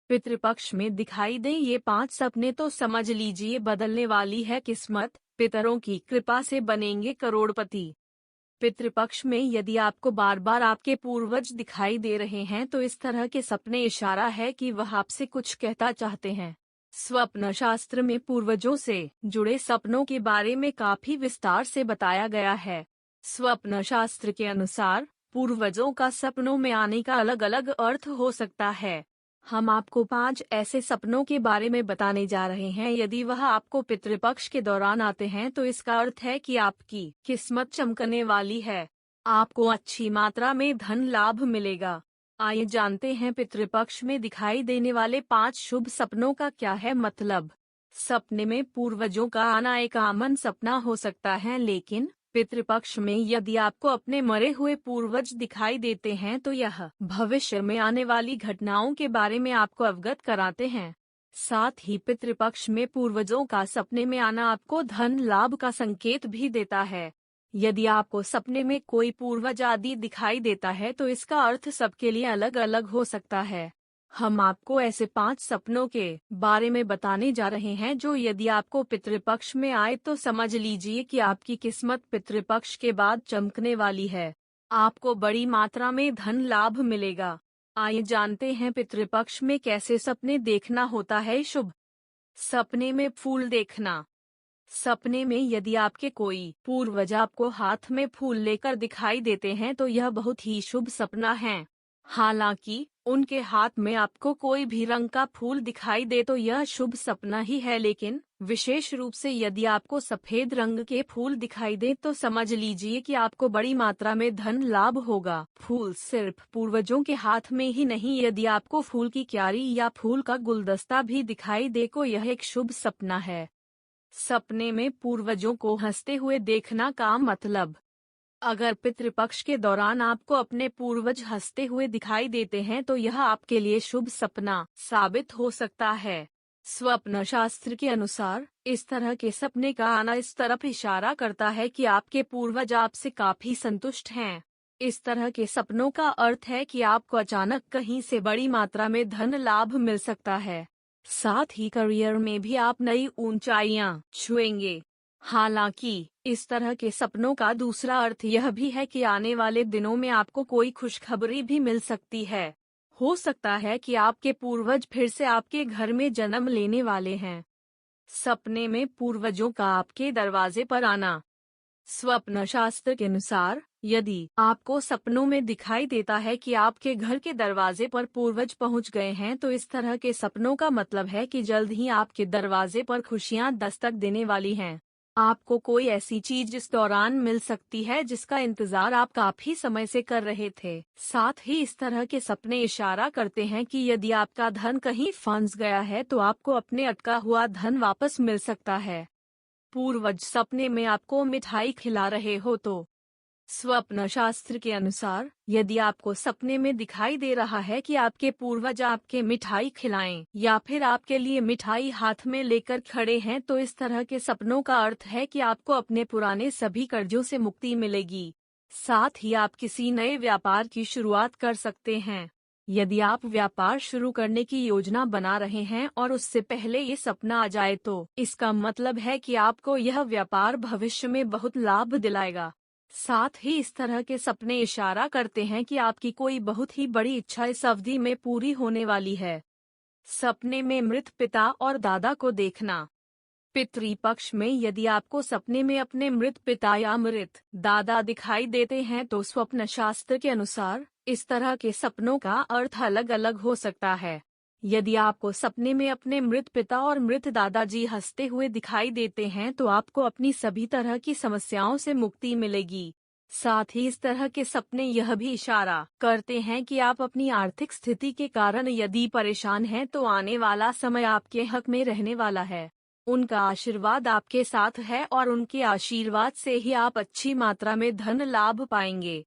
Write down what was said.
पितृपक्ष में दिखाई दे ये 5 सपने तो समझ लीजिए बदलने वाली है किस्मत, पितरों की कृपा से बनेंगे करोड़पति। पितृपक्ष में यदि आपको बार बार आपके पूर्वज दिखाई दे रहे हैं तो इस तरह के सपने इशारा है कि वह आपसे कुछ कहना चाहते हैं। स्वप्न शास्त्र में पूर्वजों से जुड़े सपनों के बारे में काफी विस्तार से बताया गया है। स्वप्न शास्त्र के अनुसार पूर्वजों का सपनों में आने का अलग अलग अर्थ हो सकता है। हम आपको 5 ऐसे सपनों के बारे में बताने जा रहे हैं। यदि वह आपको पितृपक्ष के दौरान आते हैं तो इसका अर्थ है कि आपकी किस्मत चमकने वाली है, आपको अच्छी मात्रा में धन लाभ मिलेगा। आइए जानते हैं पितृपक्ष में दिखाई देने वाले 5 शुभ सपनों का क्या है मतलब। सपने में पूर्वजों का आना एक आमन सपना हो सकता है, लेकिन पितृपक्ष में यदि आपको अपने मरे हुए पूर्वज दिखाई देते हैं तो यह भविष्य में आने वाली घटनाओं के बारे में आपको अवगत कराते हैं। साथ ही पितृपक्ष में पूर्वजों का सपने में आना आपको धन लाभ का संकेत भी देता है। यदि आपको सपने में कोई पूर्वज आदि दिखाई देता है तो इसका अर्थ सबके लिए अलग अलग हो सकता है। हम आपको ऐसे 5 सपनों के बारे में बताने जा रहे हैं जो यदि आपको पितृपक्ष में आए तो समझ लीजिए कि आपकी किस्मत पितृपक्ष के बाद चमकने वाली है, आपको बड़ी मात्रा में धन लाभ मिलेगा। आइए जानते हैं पितृपक्ष में कैसे सपने देखना होता है शुभ। सपने में फूल देखना। सपने में यदि आपके कोई पूर्वज आपको हाथ में फूल लेकर दिखाई देते हैं तो यह बहुत ही शुभ सपना है। हालांकि उनके हाथ में आपको कोई भी रंग का फूल दिखाई दे तो यह शुभ सपना ही है, लेकिन विशेष रूप से यदि आपको सफेद रंग के फूल दिखाई दे तो समझ लीजिए कि आपको बड़ी मात्रा में धन लाभ होगा। फूल सिर्फ पूर्वजों के हाथ में ही नहीं, यदि आपको फूल की क्यारी या फूल का गुलदस्ता भी दिखाई दे तो यह एक शुभ सपना है। सपने में पूर्वजों को हंसते हुए देखना का मतलब। अगर पितृपक्ष के दौरान आपको अपने पूर्वज हंसते हुए दिखाई देते हैं तो यह आपके लिए शुभ सपना साबित हो सकता है। स्वप्न शास्त्र के अनुसार इस तरह के सपने का आना इस तरफ इशारा करता है कि आपके पूर्वज आपसे काफी संतुष्ट हैं। इस तरह के सपनों का अर्थ है कि आपको अचानक कहीं से बड़ी मात्रा में धन लाभ मिल सकता है। साथ ही करियर में भी आप नई ऊंचाइयां छुएंगे। हालांकि इस तरह के सपनों का दूसरा अर्थ यह भी है कि आने वाले दिनों में आपको कोई खुशखबरी भी मिल सकती है। हो सकता है कि आपके पूर्वज फिर से आपके घर में जन्म लेने वाले हैं। सपने में पूर्वजों का आपके दरवाजे पर आना। स्वप्न शास्त्र के अनुसार यदि आपको सपनों में दिखाई देता है कि आपके घर के दरवाजे पर पूर्वज पहुंच गए हैं तो इस तरह के सपनों का मतलब है कि जल्द ही आपके दरवाजे पर खुशियां दस्तक देने वाली हैं। आपको कोई ऐसी चीज इस दौरान मिल सकती है जिसका इंतजार आप काफी समय से कर रहे थे। साथ ही इस तरह के सपने इशारा करते हैं कि यदि आपका धन कहीं फंस गया है तो आपको अपने अटका हुआ धन वापस मिल सकता है। पूर्वज सपने में आपको मिठाई खिला रहे हो तो। स्वप्न शास्त्र के अनुसार यदि आपको सपने में दिखाई दे रहा है कि आपके पूर्वज आपके मिठाई खिलाएं या फिर आपके लिए मिठाई हाथ में लेकर खड़े हैं तो इस तरह के सपनों का अर्थ है कि आपको अपने पुराने सभी कर्जों से मुक्ति मिलेगी। साथ ही आप किसी नए व्यापार की शुरुआत कर सकते हैं। यदि आप व्यापार शुरू करने की योजना बना रहे हैं और उससे पहले ये सपना आ जाए तो इसका मतलब है कि आपको यह व्यापार भविष्य में बहुत लाभ दिलाएगा। साथ ही इस तरह के सपने इशारा करते हैं कि आपकी कोई बहुत ही बड़ी इच्छा इस अवधि में पूरी होने वाली है। सपने में मृत पिता और दादा को देखना। पितृपक्ष में यदि आपको सपने में अपने मृत पिता या मृत दादा दिखाई देते हैं तो स्वप्न शास्त्र के अनुसार इस तरह के सपनों का अर्थ अलग अलग हो सकता है। यदि आपको सपने में अपने मृत पिता और मृत दादाजी हंसते हुए दिखाई देते हैं तो आपको अपनी सभी तरह की समस्याओं से मुक्ति मिलेगी। साथ ही इस तरह के सपने यह भी इशारा करते हैं कि आप अपनी आर्थिक स्थिति के कारण यदि परेशान हैं तो आने वाला समय आपके हक में रहने वाला है। उनका आशीर्वाद आपके साथ है और उनके आशीर्वाद से ही आप अच्छी मात्रा में धन लाभ पाएंगे।